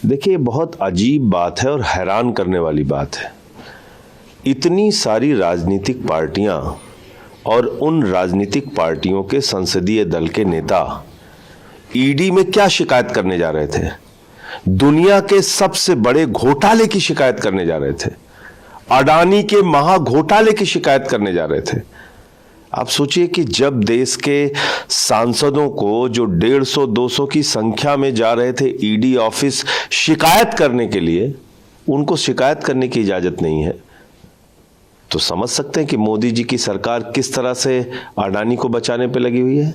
देखिए, बहुत अजीब बात है और हैरान करने वाली बात है। इतनी सारी राजनीतिक पार्टियां और उन राजनीतिक पार्टियों के संसदीय दल के नेता ईडी में क्या शिकायत करने जा रहे थे? दुनिया के सबसे बड़े घोटाले की शिकायत करने जा रहे थे। अडानी के महा घोटाले की शिकायत करने जा रहे थे। आप सोचिए कि जब देश के सांसदों को जो 150-200 की संख्या में जा रहे थे ईडी ऑफिस शिकायत करने के लिए, उनको शिकायत करने की इजाजत नहीं है, तो समझ सकते हैं कि मोदी जी की सरकार किस तरह से अडानी को बचाने पे लगी हुई है।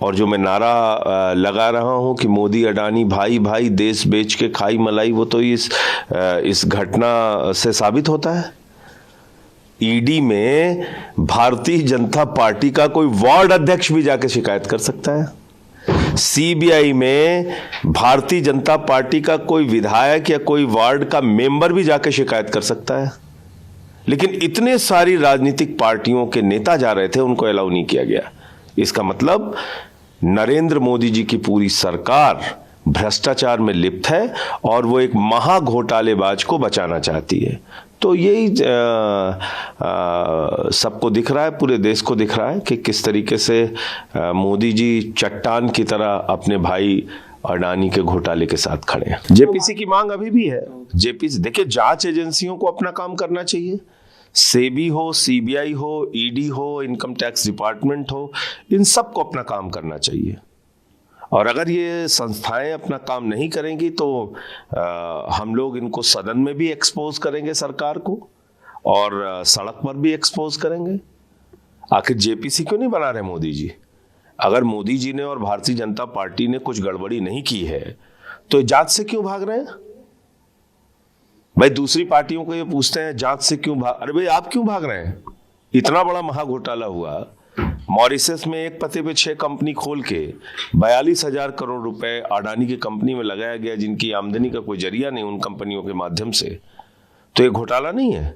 और जो मैं नारा लगा रहा हूं कि मोदी अडानी भाई भाई देश बेच के खाई मलाई, वो तो इस घटना से साबित होता है। ईडी में भारतीय जनता पार्टी का कोई वार्ड अध्यक्ष भी जाके शिकायत कर सकता है। सीबीआई में भारतीय जनता पार्टी का कोई विधायक या कोई वार्ड का मेंबर भी जाके शिकायत कर सकता है। लेकिन इतने सारी राजनीतिक पार्टियों के नेता जा रहे थे, उनको अलाउ नहीं किया गया। इसका मतलब नरेंद्र मोदी जी की पूरी सरकार भ्रष्टाचार में लिप्त है और वो एक महा घोटालेबाज को बचाना चाहती है। तो यही सबको दिख रहा है, पूरे देश को दिख रहा है कि किस तरीके से मोदी जी चट्टान की तरह अपने भाई अडानी के घोटाले के साथ खड़े हैं। जेपीसी की मांग अभी भी है। जेपीसी, देखिए, जांच एजेंसियों को अपना काम करना चाहिए। सेबी हो, सीबीआई हो, ईडी हो, इनकम टैक्स डिपार्टमेंट हो, इन सबको अपना काम करना चाहिए। और अगर ये संस्थाएं अपना काम नहीं करेंगी तो हम लोग इनको सदन में भी एक्सपोज करेंगे, सरकार को, और सड़क पर भी एक्सपोज करेंगे। आखिर जेपीसी क्यों नहीं बना रहे मोदी जी? अगर मोदी जी ने और भारतीय जनता पार्टी ने कुछ गड़बड़ी नहीं की है तो जांच से क्यों भाग रहे हैं? भाई, दूसरी पार्टियों को ये पूछते हैं जांच से क्यों भाग, अरे भाई आप क्यों भाग रहे हैं? इतना बड़ा महा घोटाला हुआ, मॉरिशस में एक पते पे 6 कंपनी खोल के 42,000 करोड़ रुपए अडानी की कंपनी में लगाया गया, जिनकी आमदनी का कोई जरिया नहीं उन कंपनियों के माध्यम से। तो ये घोटाला नहीं है?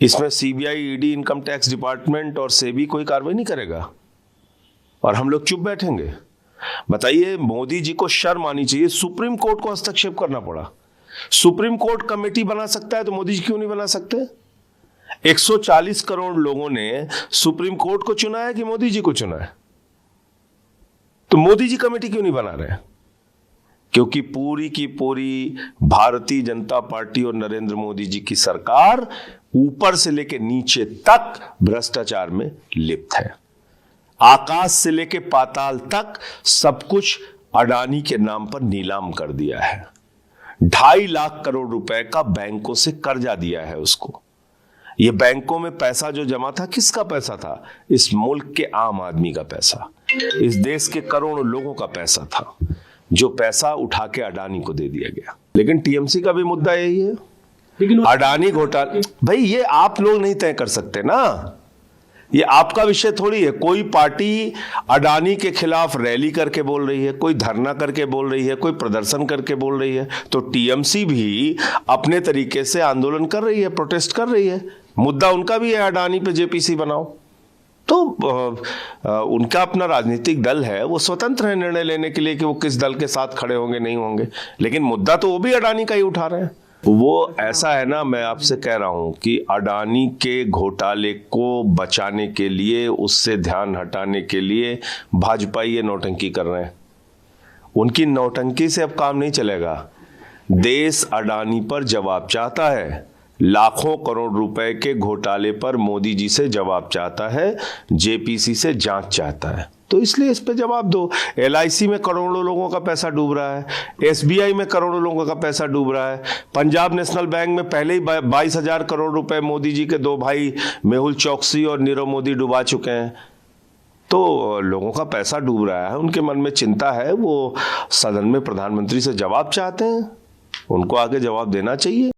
इसमें CBI, ED, income tax department और सेबी कोई कार्रवाई नहीं करेगा और हम लोग चुप बैठेंगे? बताइए, मोदी जी को शर्म आनी चाहिए। सुप्रीम कोर्ट को हस्तक्षेप करना पड़ा। सुप्रीम कोर्ट कमेटी बना सकता है तो मोदी जी क्यों नहीं बना सकते? 140 करोड़ लोगों ने सुप्रीम कोर्ट को चुना है कि मोदी जी को चुना है? तो मोदी जी कमेटी क्यों नहीं बना रहे? क्योंकि पूरी की पूरी भारतीय जनता पार्टी और नरेंद्र मोदी जी की सरकार ऊपर से लेकर नीचे तक भ्रष्टाचार में लिप्त है। आकाश से लेकर पाताल तक सब कुछ अडानी के नाम पर नीलाम कर दिया है। 2.5 लाख करोड़ रुपए का बैंकों से कर्जा दिया है उसको। ये बैंकों में पैसा जो जमा था, किसका पैसा था? इस मुल्क के आम आदमी का पैसा, इस देश के करोड़ों लोगों का पैसा था, जो पैसा उठा के अडानी को दे दिया गया। लेकिन टीएमसी का भी मुद्दा यही है। लेकिन अडानी घोटाला, भाई ये आप लोग नहीं तय कर सकते ना, ये आपका विषय थोड़ी है। कोई पार्टी अडानी के खिलाफ रैली करके बोल रही है, कोई धरना करके बोल रही है, कोई प्रदर्शन करके बोल रही है, तो टीएमसी भी अपने तरीके से आंदोलन कर रही है, प्रोटेस्ट कर रही है। मुद्दा उनका भी है, अडानी पे जेपीसी बनाओ। तो उनका अपना राजनीतिक दल है, वो स्वतंत्र है निर्णय लेने के लिए कि वो किस दल के साथ खड़े होंगे, नहीं होंगे। लेकिन मुद्दा तो वो भी अडानी का ही उठा रहे हैं। वो ऐसा है ना, मैं आपसे कह रहा हूं कि अडानी के घोटाले को बचाने के लिए, उससे ध्यान हटाने के लिए भाजपा ये नौटंकी कर रहे हैं। उनकी नौटंकी से अब काम नहीं चलेगा। देश अडानी पर जवाब चाहता है। लाखों करोड़ रुपए के घोटाले पर मोदी जी से जवाब चाहता है, जेपीसी से जांच चाहता है। तो इसलिए इस पे जवाब दो। एलआईसी में करोड़ों लोगों का पैसा डूब रहा है, एसबीआई में करोड़ों लोगों का पैसा डूब रहा है, पंजाब नेशनल बैंक में पहले ही 22,000 करोड़ रुपए मोदी जी के 2 भाई मेहुल चौकसी और नीरव मोदी डुबा चुके हैं। तो लोगों का पैसा डूब रहा है, उनके मन में चिंता है, वो सदन में प्रधानमंत्री से जवाब चाहते हैं, उनको आगे जवाब देना चाहिए।